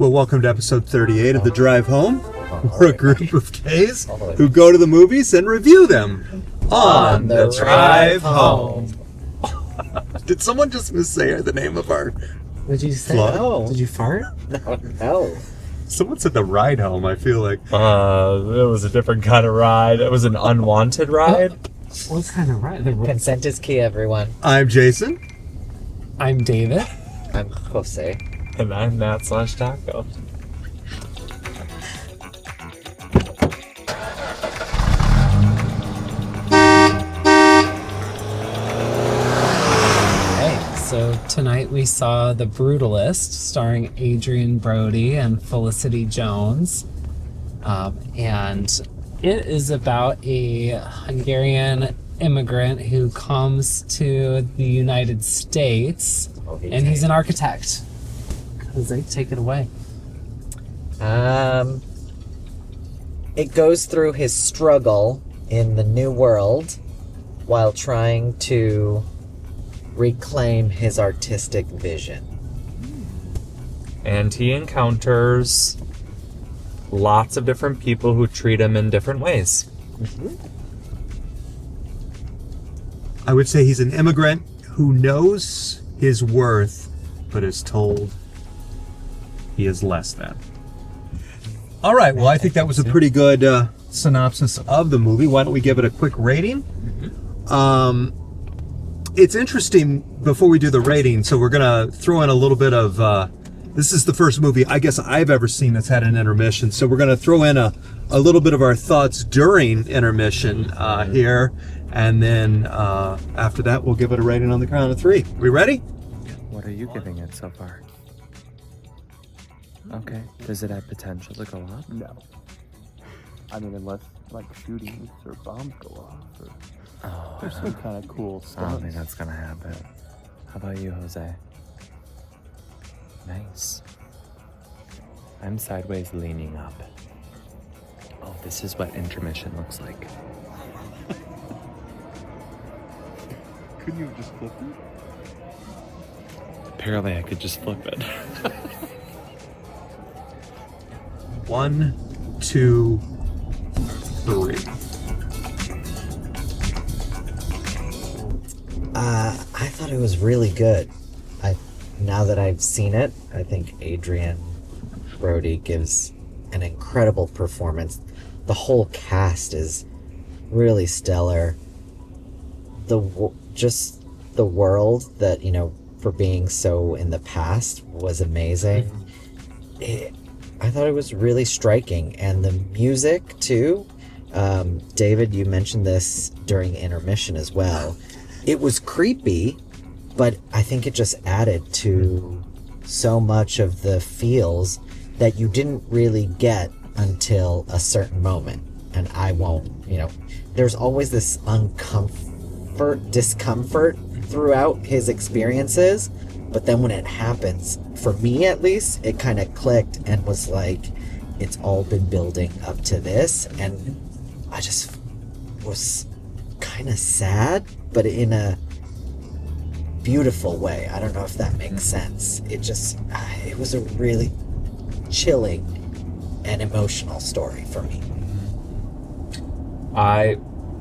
Well, welcome to episode 38 of The Drive Home. We're a group of gays who go to the movies and review them on the drive home. Did someone just say the name of our Did you say vlog? no? Did you fart? No. Someone said the ride home, I feel like. It was a different kind of ride. It was an unwanted ride. What kind of ride? Consent is key, everyone. I'm Jason. I'm David. I'm Jose. And I'm Matt/Taco. So tonight we saw The Brutalist, starring Adrian Brody and Felicity Jones. And it is about a Hungarian immigrant who comes to the United States, and he's an architect. Jose, take it away. It goes through his struggle in the new world while trying to reclaim his artistic vision. And he encounters lots of different people who treat him in different ways. I would say he's an immigrant who knows his worth, but is told he is less than. All right, well, I think that was a pretty good synopsis of the movie. Why don't we give it a quick rating? It's interesting, before we do the rating, so we're going to throw in a little bit of, this is the first movie I guess I've ever seen that's had an intermission, so we're going to throw in a little bit of our thoughts during intermission here, and then after that we'll give it a rating on the count of 3. We ready? What are you giving it so far? Okay. Does it have potential to go up? No. I mean, unless, like, shootings or bombs go off, or there's some kind of cool I stuff. don't think that's gonna happen. How about you, Jose? Nice. I'm sideways leaning up. Oh, this is what intermission looks like. Couldn't you have just flipped it? Apparently I could just flip it. 1, 2, 3. I thought it was really good. Now that I've seen it, I think Adrian Brody gives an incredible performance. The whole cast is really stellar. Just the world that, for being so in the past was amazing. I thought it was really striking, and the music too. David, you mentioned this during intermission as well. It was creepy, but I think it just added to so much of the feels that you didn't really get until a certain moment. And I won't, there's always this discomfort throughout his experiences. But then when it happens, for me at least, it kind of clicked and was like, it's all been building up to this. And I just was kind of sad, but in a beautiful way. I don't know if that makes sense. It was a really chilling and emotional story for me. I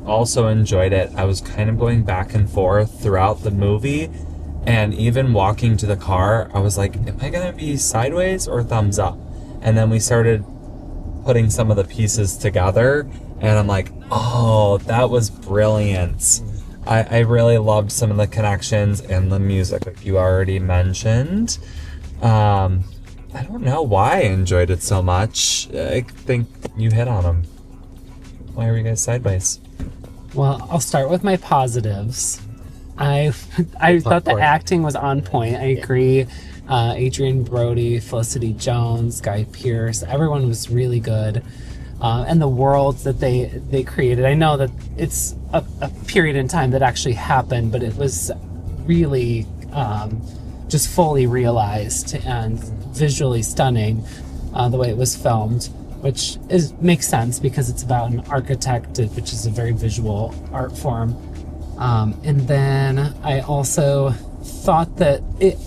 also enjoyed it. I was kind of going back and forth throughout the movie, and even walking to the car, I was like, am I going to be sideways or thumbs up? And then we started putting some of the pieces together, and I'm like, oh, that was brilliant. I really loved some of the connections and the music, like you already mentioned. I don't know why I enjoyed it so much. I think you hit on them. Why are you guys sideways? Well, I'll start with my positives. I thought the acting was on point. I agree. Adrian Brody, Felicity Jones, Guy Pearce, everyone was really good. And the worlds that they created. I know that it's a period in time that actually happened, but it was really just fully realized and visually stunning the way it was filmed, which makes sense because it's about an architect, which is a very visual art form. And then I also thought that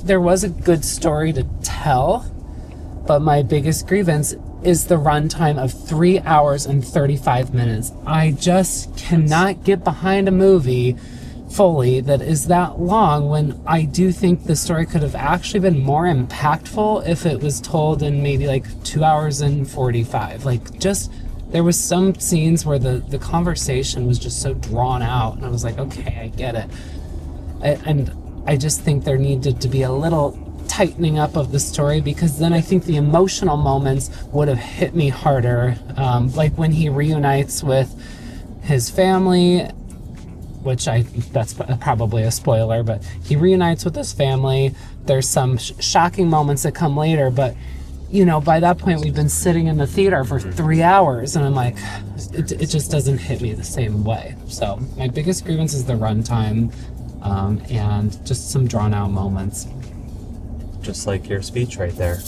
there was a good story to tell. But my biggest grievance is the runtime of 3 hours and 35 minutes. I just cannot get behind a movie fully that is that long, when I do think the story could have actually been more impactful if it was told in maybe like 2 hours and 45. Like, just, there was some scenes where the conversation was just so drawn out, and I was like, okay, I get it. And I just think there needed to be a little tightening up of the story, because then I think the emotional moments would have hit me harder. Like when he reunites with his family, which that's probably a spoiler, but he reunites with his family. There's some shocking moments that come later, but you know, by that point we've been sitting in the theater for 3 hours, and I'm like, it just doesn't hit me the same way. So my biggest grievance is the runtime, and just some drawn out moments. Just like your speech right there.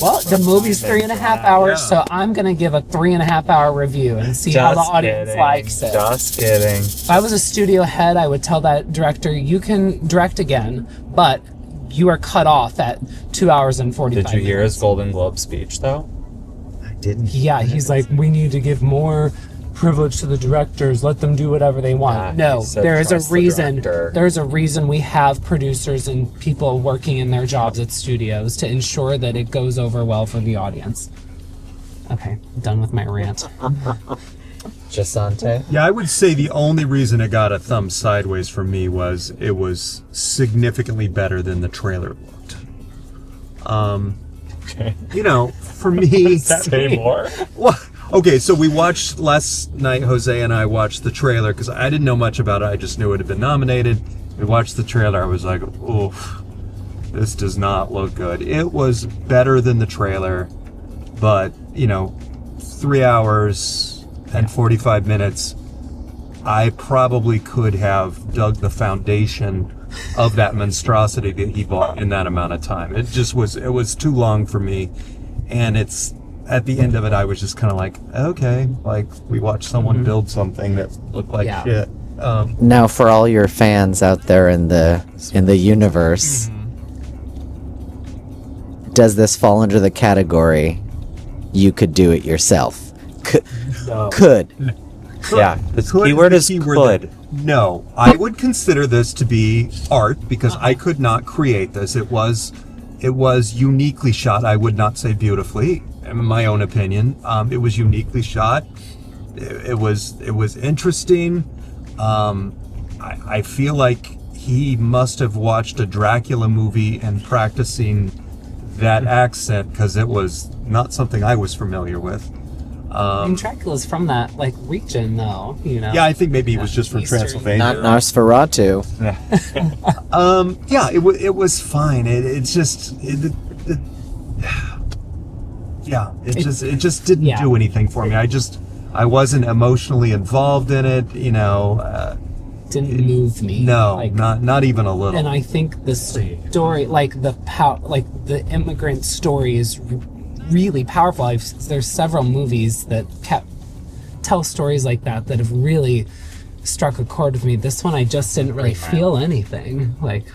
Well, the movie's 3.5 hours, so I'm going to give a 3.5 hour review and see how the audience likes it. Just kidding. If I was a studio head, I would tell that director, you can direct again, but you are cut off at 2 hours and 45 minutes. Did you hear his Golden Globe speech, though? I didn't. Yeah, he's like, we need to give more privilege to the directors, let them do whatever they want. Yeah, No, he said there is a trust the reason. director. There's a reason we have producers and people working in their jobs at studios to ensure that it goes over well for the audience. Okay, done with my rant. Jasante? Yeah, I would say the only reason it got a thumb sideways from me was it was significantly better than the trailer looked. Okay. You know, for me... Say more? Well, okay, so we watched last night, Jose and I watched the trailer, because I didn't know much about it. I just knew it had been nominated. We watched the trailer. I was like, oof, this does not look good. It was better than the trailer, but, you know, 3 hours and 45 minutes, I probably could have dug the foundation of that monstrosity that he bought in that amount of time. It was too long for me. And at the end of it, I was just kind of like, okay, like we watched someone build something that looked like shit. Now, for all your fans out there in the universe, does this fall under the category you could do it yourself? Could. Yeah, the keyword is could. No, I would consider this to be art, because I could not create this. It was uniquely shot. I would not say beautifully, in my own opinion. It was uniquely shot. It was interesting. I feel like he must have watched a Dracula movie and practicing that accent, because it was not something I was familiar with. And Dracula's from that like region, though. You know. Yeah, I think maybe he was just from Eastern. Transylvania. Not Nosferatu. Yeah, it was fine. It just didn't do anything for me. I wasn't emotionally involved in it. You know, didn't move me. No, like, not even a little. And I think the story, like the immigrant story, is really powerful. There's several movies that tell stories like that have really struck a chord with me. This one, I just didn't really feel anything. Like,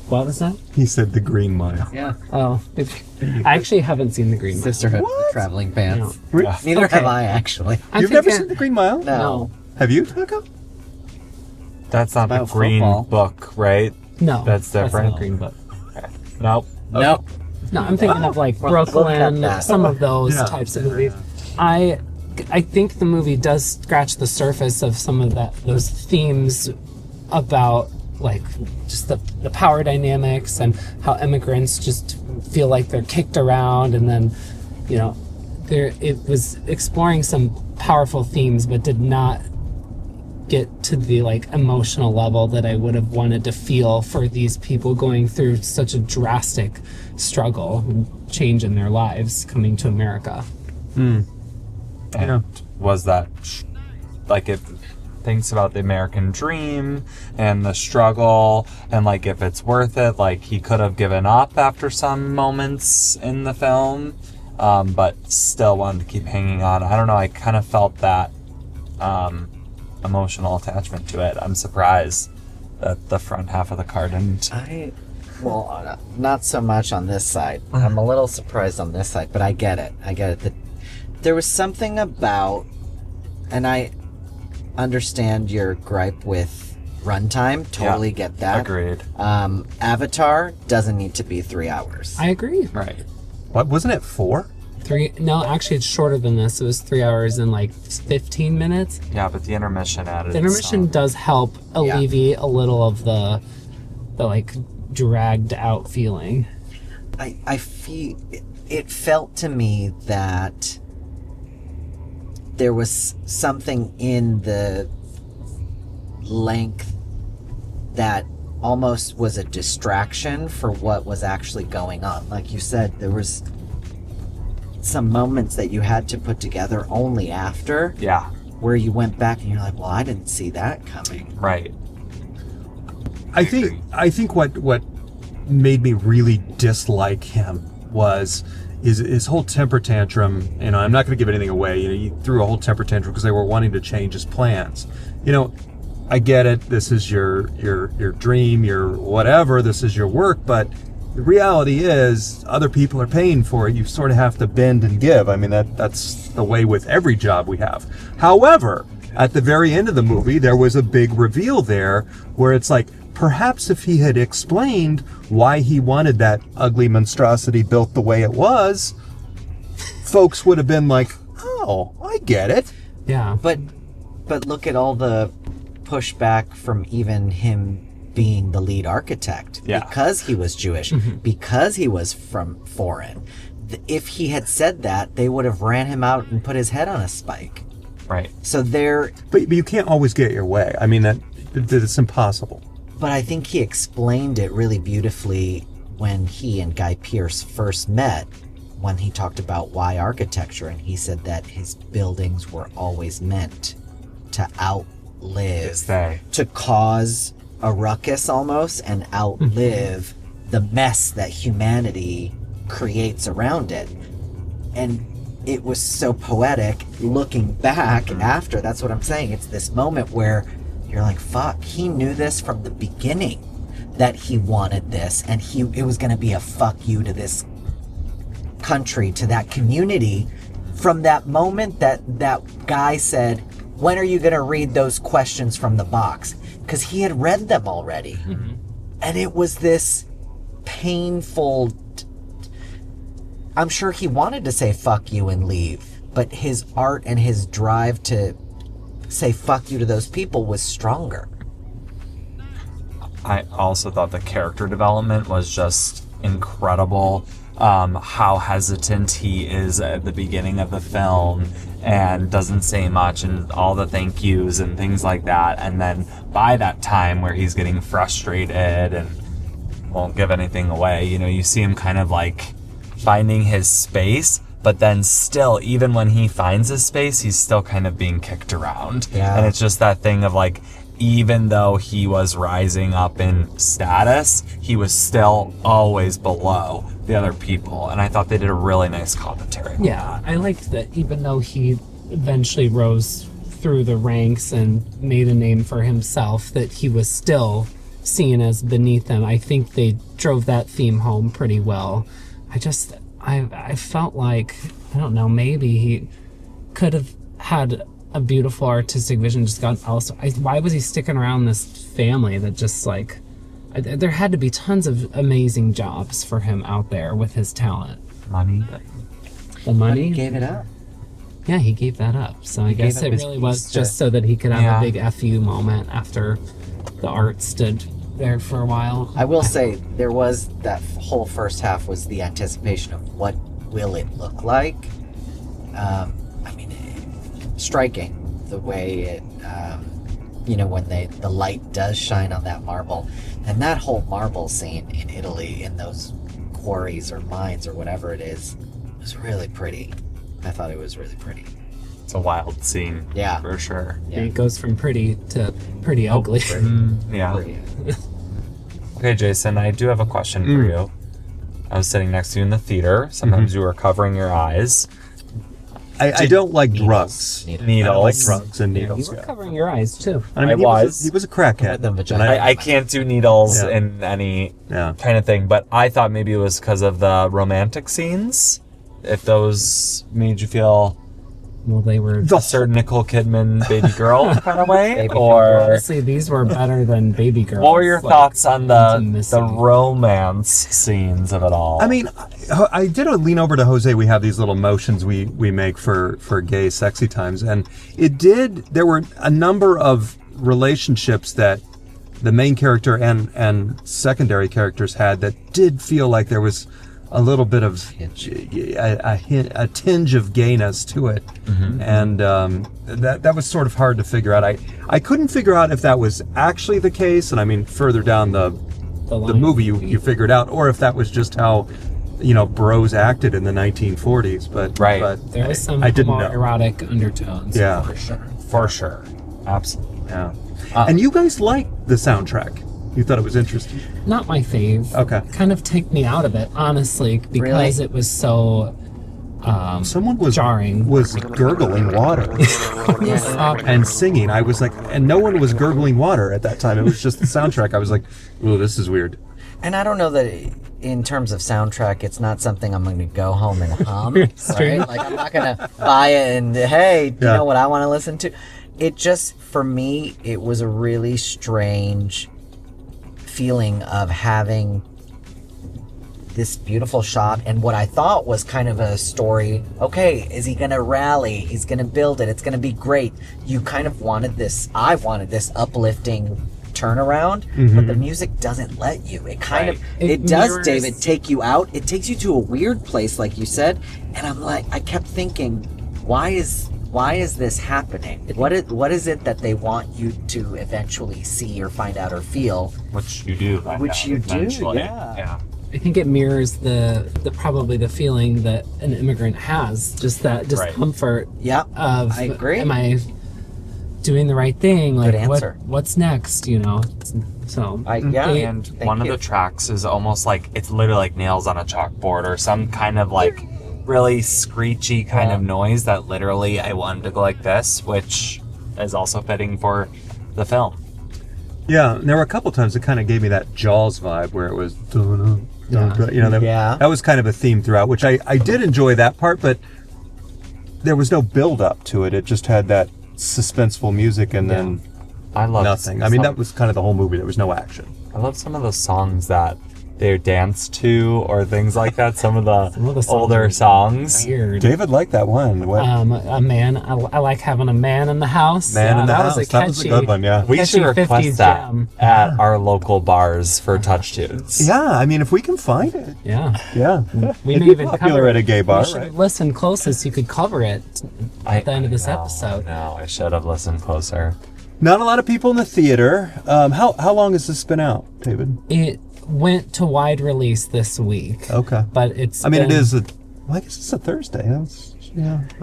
what was that? He said The Green Mile. Yeah. Oh, I actually haven't seen The Green Mile. Sisterhood of the Traveling Pants. No. Yeah. Neither Okay. have I, actually. You've never seen The Green Mile? No. Have you, Taco? That's not the About green football. book, right? No, That's different. not Green Book. Nope. Nope. No, I'm thinking of like We'll look Brooklyn, at that. some of those Yeah. types of movies. I think the movie does scratch the surface of some of those themes about like just the power dynamics and how immigrants just feel like they're kicked around, and then it was exploring some powerful themes, but did not get to the like emotional level that I would have wanted to feel for these people going through such a drastic struggle and change in their lives coming to America. And was that like it thinks about the American dream and the struggle, and like if it's worth it, like he could have given up after some moments in the film, but still wanted to keep hanging on. I don't know, I kind of felt that emotional attachment to it. I'm surprised that the front half of the car didn't. Well, not so much on this side. I'm a little surprised on this side, but I get it. There was something about, and I understand your gripe with runtime. Totally get that. Agreed. Avatar doesn't need to be 3 hours. I agree. Right. What wasn't it 4? 3? No, actually, it's shorter than this. It was 3 hours and like 15 minutes. Yeah, but the intermission added. The intermission some. does help alleviate a little of the like dragged out feeling. I feel it felt to me that there was something in the length that almost was a distraction for what was actually going on. Like you said, there was some moments that you had to put together only after. Yeah. Where you went back and you're like, well, I didn't see that coming. Right. I think what made me really dislike him was his whole temper tantrum. You know, I'm not going to give anything away. You know, he threw a whole temper tantrum because they were wanting to change his plans. You know, I get it. This is your dream, your whatever. This is your work, but the reality is other people are paying for it. You sort of have to bend and give. I mean, that's the way with every job we have. However, at the very end of the movie, there was a big reveal there where it's like, perhaps if he had explained why he wanted that ugly monstrosity built the way it was, folks would have been like, oh, I get it. Yeah. But look at all the pushback from even him being the lead architect. Yeah. Because he was Jewish, because he was from foreign. If he had said that, they would have ran him out and put his head on a spike. Right. So there... But you can't always get your way. I mean, it's impossible. But I think he explained it really beautifully when he and Guy Pearce first met, when he talked about why architecture, and he said that his buildings were always meant to outlive, to cause a ruckus almost, and outlive the mess that humanity creates around it. And it was so poetic looking back after. That's what I'm saying. It's this moment where you're like, fuck, he knew this from the beginning, that he wanted this, and it was going to be a fuck you to this country, to that community. From that moment that guy said, when are you going to read those questions from the box? Because he had read them already. And it was this painful... I'm sure he wanted to say fuck you and leave, but his art and his drive to say fuck you to those people was stronger. I also thought the character development was just incredible. How hesitant he is at the beginning of the film and doesn't say much, and all the thank yous and things like that. And then by that time where he's getting frustrated and won't give anything away, you know, you see him kind of like finding his space, but then still, even when he finds his space, he's still kind of being kicked around. Yeah. And it's just that thing of like, even though he was rising up in status, he was still always below the other people. And I thought they did a really nice commentary. Yeah, I liked that even though he eventually rose through the ranks and made a name for himself, that he was still seen as beneath them. I think they drove that theme home pretty well. I felt like, I don't know, maybe he could have had a beautiful artistic vision, just got also. Why was he sticking around this family that just like, there had to be tons of amazing jobs for him out there with his talent. Money. The money? He gave it up. Yeah, he gave that up. So I guess it really was just so that he could have a big FU moment after the art stood there for a while. I will say there was that whole first half was the anticipation of what will it look like. I mean, striking the way it, when the light does shine on that marble, and that whole marble scene in Italy in those quarries or mines or whatever it is was really pretty. I thought it was really pretty. It's a wild scene. Yeah. For sure. Yeah. It goes from pretty to pretty ugly. Yeah. Pretty. Okay, Jason, I do have a question for you. I was sitting next to you in the theater. Sometimes you were covering your eyes. I don't like Needles. drugs. Needles. I don't like drugs and You needles. were yeah. covering your eyes too. I mean, he was a crackhead. With the and vagina. I can't do needles Yeah. in any Yeah. kind of thing, but I thought maybe it was because of the romantic scenes. If those made you feel Well, they were. The a certain Nicole Kidman baby girl kind of way, Baby or Honestly, these were better than Baby Girl. what were your thoughts on the intimacy. romance scenes of it all? I mean, I did lean over to Jose. We have these little motions we make for gay sexy times, and there were a number of relationships that the main character and secondary characters had that did feel like there was a little bit of a tinge of gayness to it, and that was sort of hard to figure out. I couldn't figure out if that was actually the case, and I mean further down the movie you figured out, or if that was just how bros acted in the 1940s. But Right. but There was some I didn't know. erotic undertones. Yeah. for sure, absolutely. Yeah. And you guys liked the soundtrack. You thought it was interesting. Not my fave. Okay. Kind of take me out of it, honestly, because it was so Someone was jarring. was gurgling water and singing. I was like, and no one was gurgling water at that time. It was just the soundtrack. I was like, ooh, this is weird. And I don't know that in terms of soundtrack, it's not something I'm going to go home and hum. Straight. Right? Like, I'm not going to buy it and, hey, do you Yeah. know what I want to listen to? It just, for me, it was a really strange feeling of having this beautiful shot and what I thought was kind of a story. Okay, is he going to rally? He's going to build it. It's going to be great. You kind of wanted this, I wanted this uplifting turnaround, but the music doesn't let you. It kind of, it does, mirrors- David, take you out. It takes you to a weird place, like you said. And I'm like, I kept thinking, why is this happening? What is it that they want you to eventually see or find out or feel? Which you do. Which you do, eventually. yeah. I think it mirrors the probably the feeling that an immigrant has, just that discomfort Yeah, of I agree. am I doing the right thing? Like Good answer. what's next? So yeah. And Thank one you. of the tracks is almost like it's literally like nails on a chalkboard or some kind of like really screechy kind of noise that literally I wanted to go like this, which is also fitting for the film. Yeah, and there were a couple times that kind of gave me that Jaws vibe where it was, that was kind of a theme throughout, which I did enjoy that part, but there was no build up to it. It just had that suspenseful music and then I love nothing. I mean, that was kind of the whole movie. There was no action. I love some of the songs that they dance to or things like that. Some of the songs older are songs. weird. David liked that one. What? A man. I like having a man in the house. Man in the that House. Was a That was a catchy, good one, yeah. We should catchy 50s request that jam. at our local bars for touch tunes. Yeah, I mean, if we can find it. Yeah. Yeah. We It'd may be even popular cover at a gay bar, We should right? listen closest. You could cover it at the end of this episode. No, I should have listened closer. Not a lot of people in the theater. How long has this been out, David? It went to wide release this week. Okay. But it's. I mean, been- it is I guess it's a Thursday.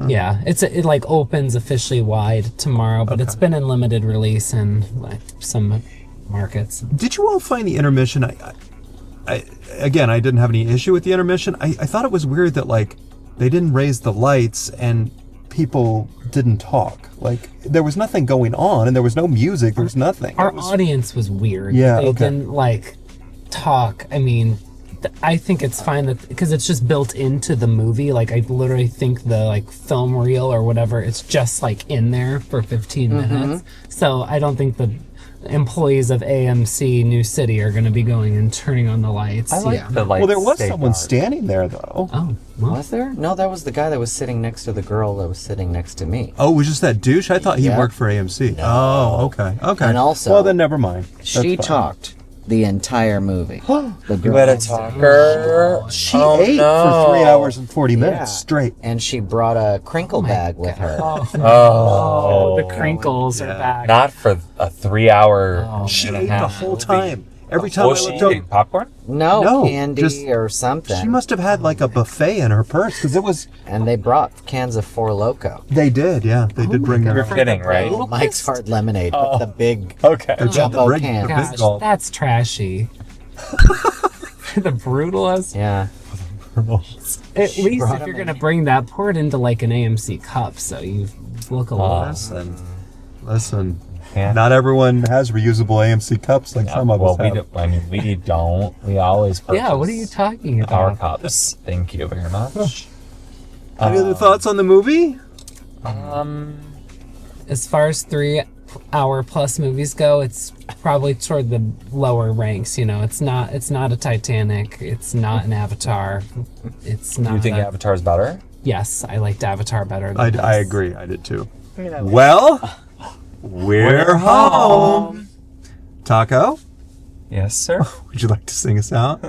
Yeah, it like opens officially wide tomorrow, but it's been in limited release in like some markets. Did you all find the intermission? Again, I didn't have any issue with the intermission. I thought it was weird that like they didn't raise the lights and people didn't talk. Like there was nothing going on and there was no music. There was nothing. Our It was- audience was weird. Yeah, They okay. didn't like talk. I mean, I think it's fine that because it's just built into the movie. Like I literally think the like film reel or whatever, it's just like in there for 15 minutes. So I don't think the employees of AMC New City are going to be going and turning on the lights. I like the lights. Well, there was stay someone dark. standing there though. Oh, well, Was there? No, that was the guy that was sitting next to the girl that was sitting next to me. Oh, it was just that douche? I thought he Yeah. worked for AMC. Oh, okay. Okay. And also- well, then never mind. That's She fine. talked the entire movie. The You girl. had a talker. She Oh, ate no. for 3 hours and 40 minutes Yeah. straight. And she brought a crinkle bag with her. oh, the crinkles are back. Not for a 3-hour. She and a ate the half whole movie. time. Every time Was I she looked eating over, popcorn? No, No, candy just- or something. she must have had like a buffet in her purse because it was. And they brought cans of Four Loko. They did, yeah. They did bring their. You're kidding, right? Mike's Hard Lemonade, but the big Okay. the jumbo big- can. the big Gosh, gulp. that's trashy. The Brutalist. Yeah. girls. At least if you're gonna bring that, pour it into like an AMC cup, so you look a little. Listen. Yeah. Not everyone has reusable AMC cups like some of us have. We don't. We always purchase Yeah, what are you talking about? our cups. Thank you very much. Any other thoughts on the movie? As far as 3-hour plus movies go, it's probably toward the lower ranks. You know, it's not a Titanic. It's not an Avatar. It's not. You think a, Avatar's better? Yes, I liked Avatar better. Than I this. agree. I did too. Well, we're home. Taco, Yes, sir. would you like to sing us out?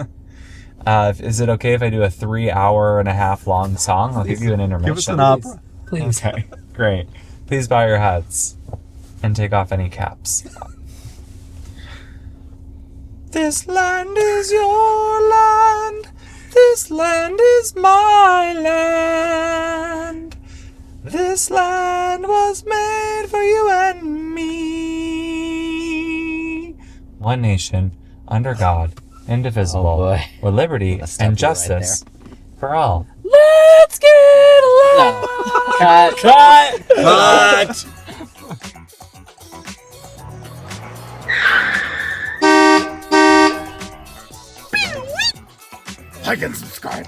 Is it okay if I do a 3-hour-and-a-half long song? I'll give you an intermission. Give us an opera. Please. Okay, great. Please bow your heads and take off any caps. This land is your land. This land is my land. This land was made for you and me. One nation, under God, indivisible, Oh, boy. with liberty I'll stop and you right justice for all. Let's get along. Cut. Cut! Like and subscribe.